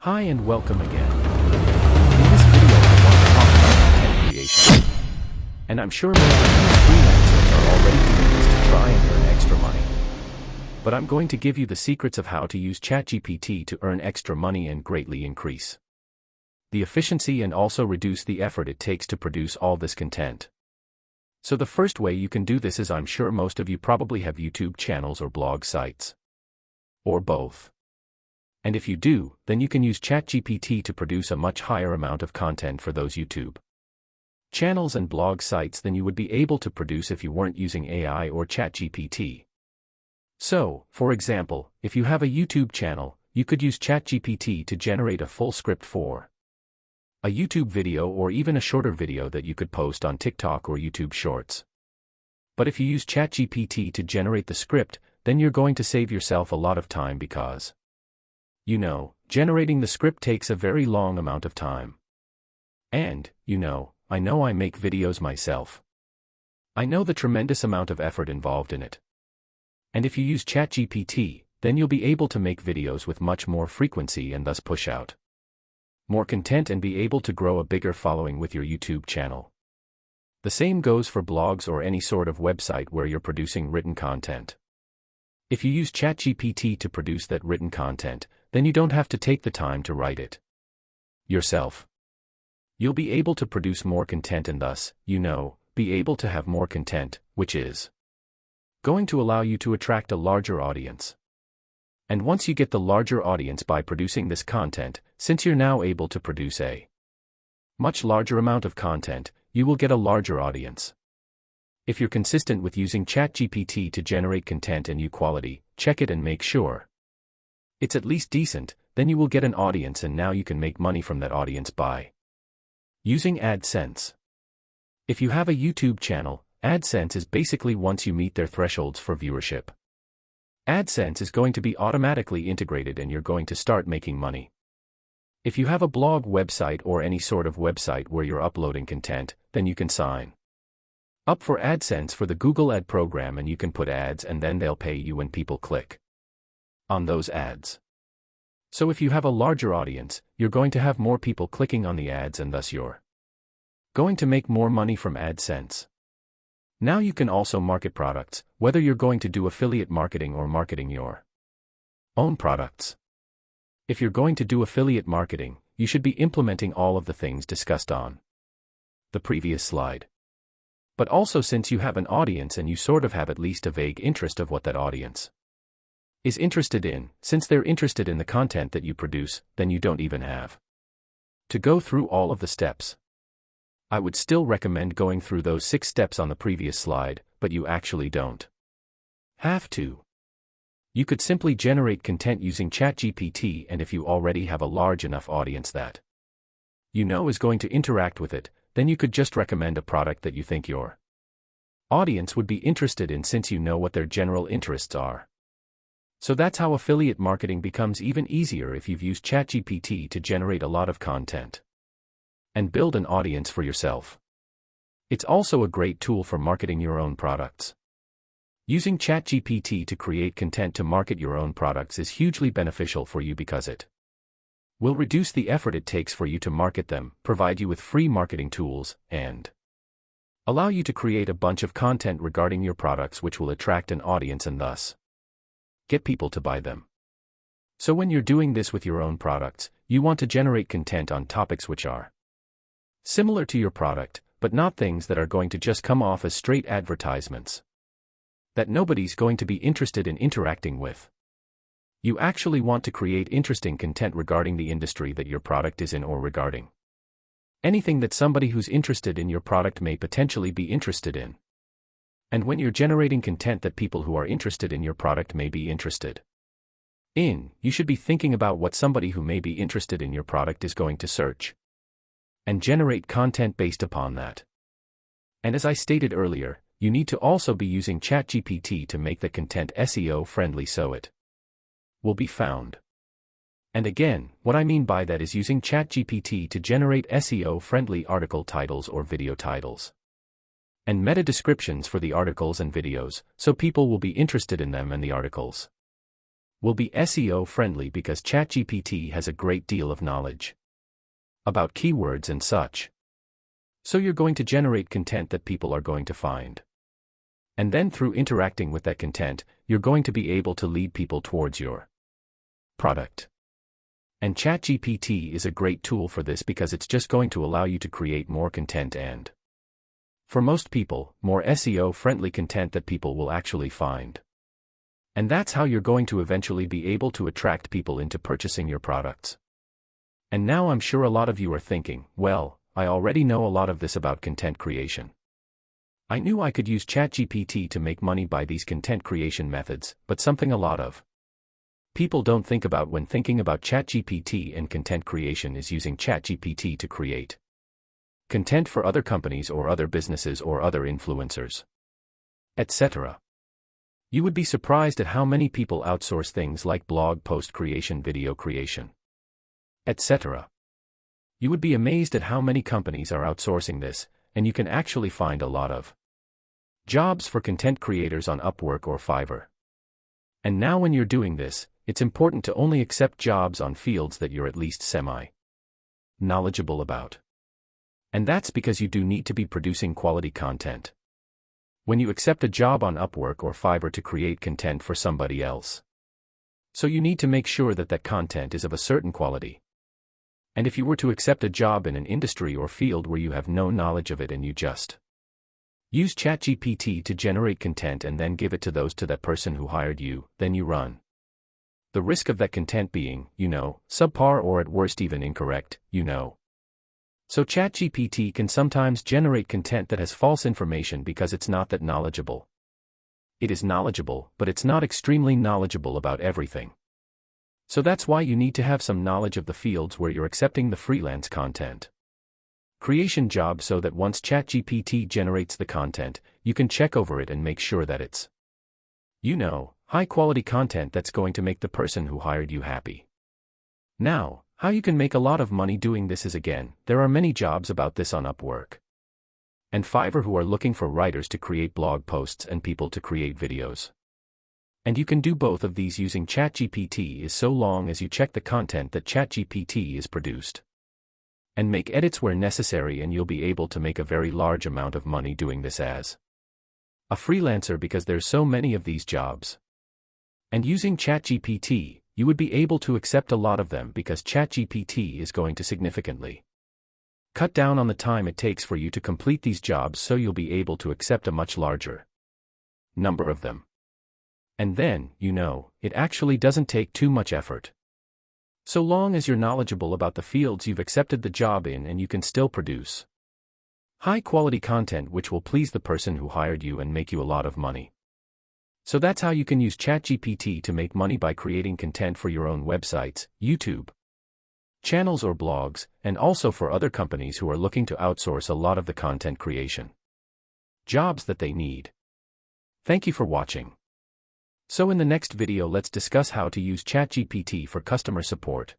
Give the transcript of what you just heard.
Hi and welcome again. In this video I want to talk about content creation. And I'm sure most of you freelancers are already doing this to try and earn extra money. But I'm going to give you the secrets of how to use Chatgpt to earn extra money and greatly increase the efficiency and also reduce the effort it takes to produce all this content. So the first way you can do this is, I'm sure most of you probably have YouTube channels or blog sites. Or both. And if you do, then you can use Chatgpt to produce a much higher amount of content for those YouTube channels and blog sites than you would be able to produce if you weren't using AI or Chatgpt. So, for example, if you have a YouTube channel, you could use Chatgpt to generate a full script for a YouTube video or even a shorter video that you could post on TikTok or YouTube Shorts. But if you use Chatgpt to generate the script, then you're going to save yourself a lot of time because, generating the script takes a very long amount of time. And, I know I make videos myself. I know the tremendous amount of effort involved in it. And if you use Chatgpt, then you'll be able to make videos with much more frequency and thus push out more content and be able to grow a bigger following with your YouTube channel. The same goes for blogs or any sort of website where you're producing written content. If you use Chatgpt to produce that written content, then you don't have to take the time to write it yourself. You'll be able to produce more content and thus, be able to have more content, which is going to allow you to attract a larger audience. And once you get the larger audience by producing this content, since you're now able to produce a much larger amount of content, you will get a larger audience. If you're consistent with using Chatgpt to generate content and quality, check it and make sure it's at least decent, then you will get an audience and now you can make money from that audience by using AdSense. If you have a YouTube channel, AdSense is basically once you meet their thresholds for viewership. AdSense is going to be automatically integrated and you're going to start making money. If you have a blog website or any sort of website where you're uploading content, then you can sign up for AdSense for the Google ad program and you can put ads and then they'll pay you when people click on those ads. So if you have a larger audience, you're going to have more people clicking on the ads and thus you're going to make more money from AdSense. Now you can also market products, whether you're going to do affiliate marketing or marketing your own products. If you're going to do affiliate marketing, you should be implementing all of the things discussed on the previous slide. But also, since you have an audience and you sort of have at least a vague interest of what that audience is interested in, since they're interested in the content that you produce, then you don't even have to go through all of the steps. I would still recommend going through those 6 steps on the previous slide, but you actually don't have to. You could simply generate content using Chatgpt, and if you already have a large enough audience that is going to interact with it, then you could just recommend a product that you think your audience would be interested in since you know what their general interests are. So that's how affiliate marketing becomes even easier if you've used Chatgpt to generate a lot of content and build an audience for yourself. It's also a great tool for marketing your own products. Using Chatgpt to create content to market your own products is hugely beneficial for you because it will reduce the effort it takes for you to market them, provide you with free marketing tools, and allow you to create a bunch of content regarding your products which will attract an audience and thus get people to buy them. So when you're doing this with your own products, you want to generate content on topics which are similar to your product, but not things that are going to just come off as straight advertisements that nobody's going to be interested in interacting with. You actually want to create interesting content regarding the industry that your product is in or regarding anything that somebody who's interested in your product may potentially be interested in. And when you're generating content that people who are interested in your product may be interested in, you should be thinking about what somebody who may be interested in your product is going to search and generate content based upon that. And as I stated earlier, you need to also be using Chatgpt to make the content SEO friendly so it will be found. And again, what I mean by that is using Chatgpt to generate SEO friendly article titles or video titles and meta descriptions for the articles and videos, so people will be interested in them and the articles. will be SEO friendly because ChatGPT has a great deal of knowledge about keywords and such. So you're going to generate content that people are going to find. And then through interacting with that content, you're going to be able to lead people towards your product. And ChatGPT is a great tool for this because it's just going to allow you to create more content and, for most people, more SEO-friendly content that people will actually find. And that's how you're going to eventually be able to attract people into purchasing your products. And now I'm sure a lot of you are thinking, well, I already know a lot of this about content creation. I knew I could use ChatGPT to make money by these content creation methods, but something a lot of people don't think about when thinking about ChatGPT and content creation is using ChatGPT to create content for other companies or other businesses or other influencers, etc. You would be surprised at how many people outsource things like blog post creation, video creation, etc. You would be amazed at how many companies are outsourcing this, and you can actually find a lot of jobs for content creators on Upwork or Fiverr. And now when you're doing this, it's important to only accept jobs on fields that you're at least semi-knowledgeable about. And that's because you do need to be producing quality content when you accept a job on Upwork or Fiverr to create content for somebody else. So you need to make sure that that content is of a certain quality. And if you were to accept a job in an industry or field where you have no knowledge of it and you just use ChatGPT to generate content and then give it to that person who hired you, then you run the risk of that content being, subpar or at worst even incorrect, So ChatGPT can sometimes generate content that has false information because it's not that knowledgeable. It is knowledgeable, but it's not extremely knowledgeable about everything. So that's why you need to have some knowledge of the fields where you're accepting the freelance content creation job so that once ChatGPT generates the content, you can check over it and make sure that it's, high-quality content that's going to make the person who hired you happy. Now, how you can make a lot of money doing this is again, there are many jobs about this on Upwork and Fiverr who are looking for writers to create blog posts and people to create videos. And you can do both of these using ChatGPT as so long as you check the content that ChatGPT is produced and make edits where necessary, and you'll be able to make a very large amount of money doing this as a freelancer because there's so many of these jobs. And using ChatGPT, you would be able to accept a lot of them because ChatGPT is going to significantly cut down on the time it takes for you to complete these jobs, so you'll be able to accept a much larger number of them. And then, it actually doesn't take too much effort. So long as you're knowledgeable about the fields you've accepted the job in, and you can still produce high-quality content which will please the person who hired you and make you a lot of money. So that's how you can use ChatGPT to make money by creating content for your own websites, YouTube channels or blogs, and also for other companies who are looking to outsource a lot of the content creation jobs that they need. Thank you for watching. So in the next video let's discuss how to use ChatGPT for customer support.